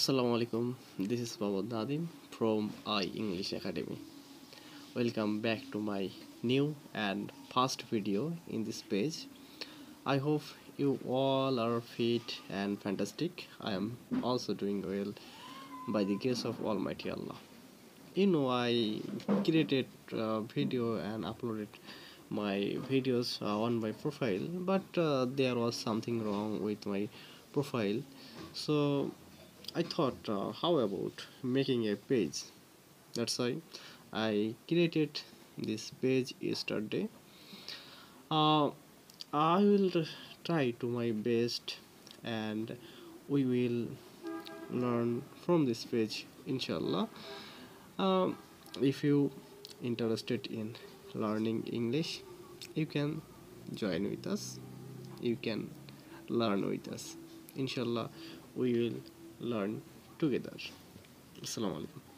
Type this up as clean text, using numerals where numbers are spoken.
Assalamu alaikum. This is Mohammad Nadim from I English Academy. Welcome back to my new and first video in this page. I hope you all are fit and fantastic. I am also doing well by the grace of Almighty Allah. I created a video and uploaded my videos on my profile, but there was something wrong with my profile. So I thought, how about making a page? That's why I created this page yesterday. Uh, I will try to my best, and we will learn from this page, inshallah. Um, if you interested in learning English, you can join with us. You can learn with us. Inshallah, we will learn together. Assalamu alaikum.